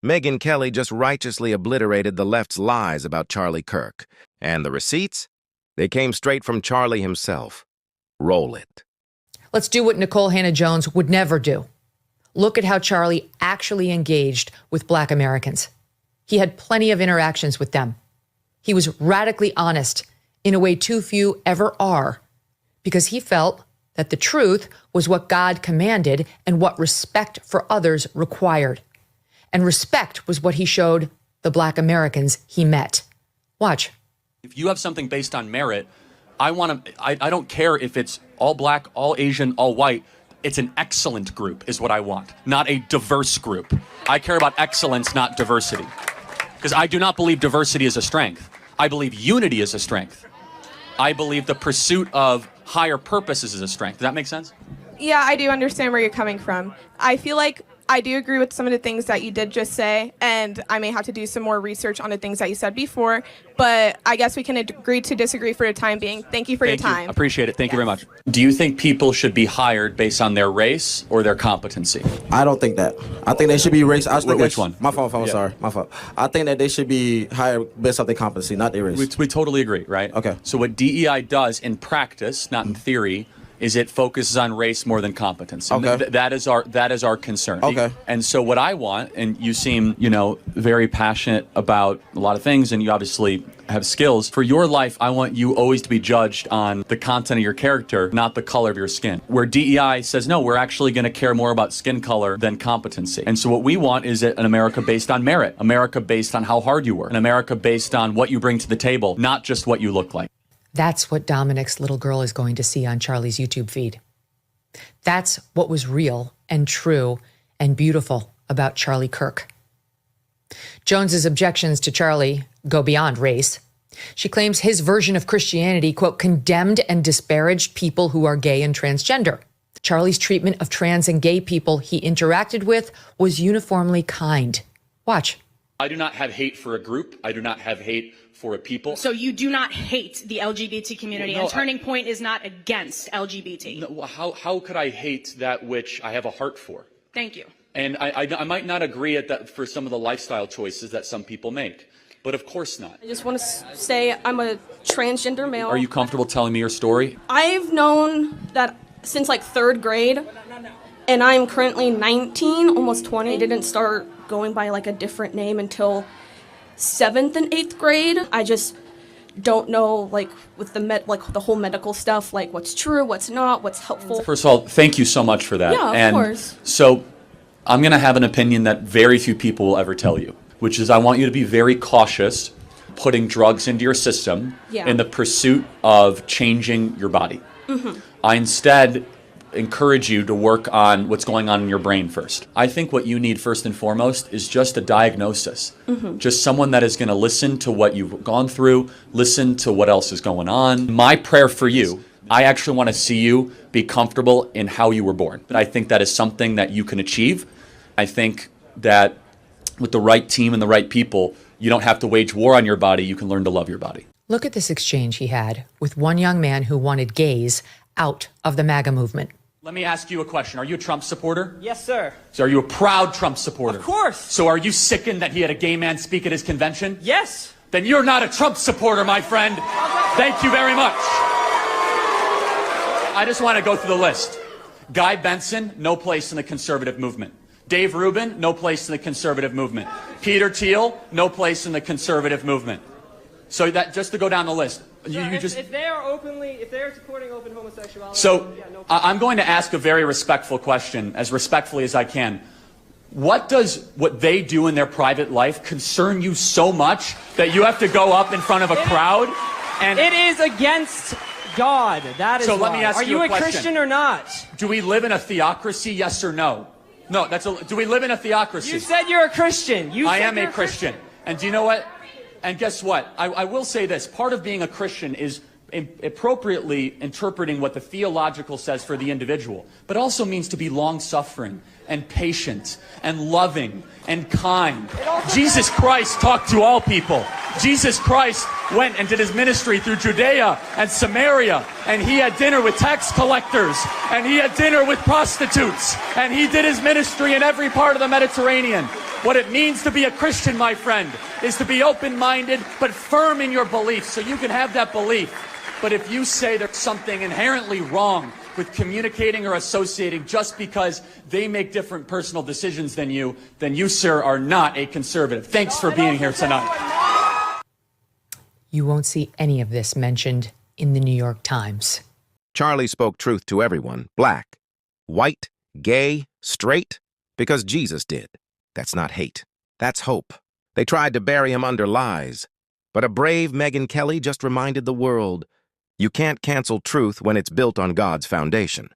Megyn Kelly just righteously obliterated the left's lies about Charlie Kirk. And the receipts? They came straight from Charlie himself. Roll it. Let's do what Nicole Hannah-Jones would never do. Look at how Charlie actually engaged with Black Americans. He had plenty of interactions with them. He was radically honest in a way too few ever are, because he felt that the truth was what God commanded and what respect for others required. And respect was what he showed the Black Americans he met. Watch. If you have something based on merit, I don't care if it's all Black, all Asian, all white. It's an excellent group is what I want, not a diverse group. I care about excellence, not diversity. Because I do not believe diversity is a strength. I believe unity is a strength. I believe the pursuit of higher purposes is a strength. Does that make sense? Yeah, I do understand where you're coming from. I feel like I do agree with some of the things that you did just say, and I may have to do some more research on the things that you said before, but I guess we can agree to disagree for the time being. Thank you for your time. I appreciate it. Thank you very much. Do you think people should be hired based on their race or their competency? I don't think that. I think they should be race. Which one? My fault. I'm sorry. My fault. I think that they should be hired based on their competency, not their race. We totally agree, right? Okay. So what DEI does in practice, not in theory, is it focuses on race more than competence. And Okay. that is our concern. Okay. And so what I want, and you seem, very passionate about a lot of things, and you obviously have skills. For your life, I want you always to be judged on the content of your character, not the color of your skin. Where DEI says, no, we're actually going to care more about skin color than competency. And so what we want is an America based on merit, America based on how hard you work, an America based on what you bring to the table, not just what you look like. That's what Dominic's little girl is going to see on Charlie's YouTube feed. That's what was real and true and beautiful about Charlie Kirk. Jones's objections to Charlie go beyond race. She claims his version of Christianity, quote, condemned and disparaged people who are gay and transgender. Charlie's treatment of trans and gay people he interacted with was uniformly kind. Watch. I do not have hate for a group. I do not have hate for a people. So you do not hate the LGBT community, and Turning Point is not against LGBT. No, how could I hate that which I have a heart for? Thank you. And I might not agree at that for some of the lifestyle choices that some people make, but of course not. I just want to say I'm a transgender male. Are you comfortable telling me your story? I've known that since like 3rd grade, and I'm currently 19, almost 20. I didn't start going by like a different name until 7th and 8th grade. I just don't know, like, with the whole medical stuff, like what's true, what's not, what's helpful. First of all, thank you so much for that. Yeah, of course. So I'm going to have an opinion that very few people will ever tell you, which is I want you to be very cautious putting drugs into your system in the pursuit of changing your body. Mm-hmm. I instead encourage you to work on what's going on in your brain first. I think what you need first and foremost is just a diagnosis. Mm-hmm. Just someone that is going to listen to what you've gone through, listen to what else is going on. My prayer for you, I actually want to see you be comfortable in how you were born. I think that is something that you can achieve. I think that with the right team and the right people, you don't have to wage war on your body. You can learn to love your body. Look at this exchange he had with one young man who wanted gays out of the MAGA movement. Let me ask you a question. Are you a Trump supporter? Yes, sir. So are you a proud Trump supporter? Of course. So are you sickened that he had a gay man speak at his convention? Yes. Then you're not a Trump supporter, my friend. Thank you very much. I just want to go through the list. Guy Benson, no place in the conservative movement. Dave Rubin, no place in the conservative movement. Peter Thiel, no place in the conservative movement. So that just to go down the list. If they are supporting open homosexuality. So yeah, no I'm going to ask a very respectful question, as respectfully as I can. What does what they do in their private life concern you so much that you have to go up in front of a crowd? And it is against God. That is so. Let me ask you a question. Are you a Christian or not? Do we live in a theocracy? Yes or no? No. Do we live in a theocracy? You said you're a Christian. I am a Christian. And do you know what? And guess what? I will say this. Part of being a Christian is appropriately interpreting what the theological says for the individual, but also means to be long-suffering and patient and loving and kind. Jesus Christ talked to all people. Jesus Christ went and did his ministry through Judea and Samaria, and he had dinner with tax collectors, and he had dinner with prostitutes, and he did his ministry in every part of the Mediterranean. What it means to be a Christian, my friend, is to be open-minded but firm in your beliefs so you can have that belief. But if you say there's something inherently wrong with communicating or associating just because they make different personal decisions than you, sir, are not a conservative. Thanks for being here tonight. You won't see any of this mentioned in the New York Times. Charlie spoke truth to everyone, black, white, gay, straight, because Jesus did. That's not hate. That's hope. They tried to bury him under lies. But a brave Megyn Kelly just reminded the world, you can't cancel truth when it's built on God's foundation.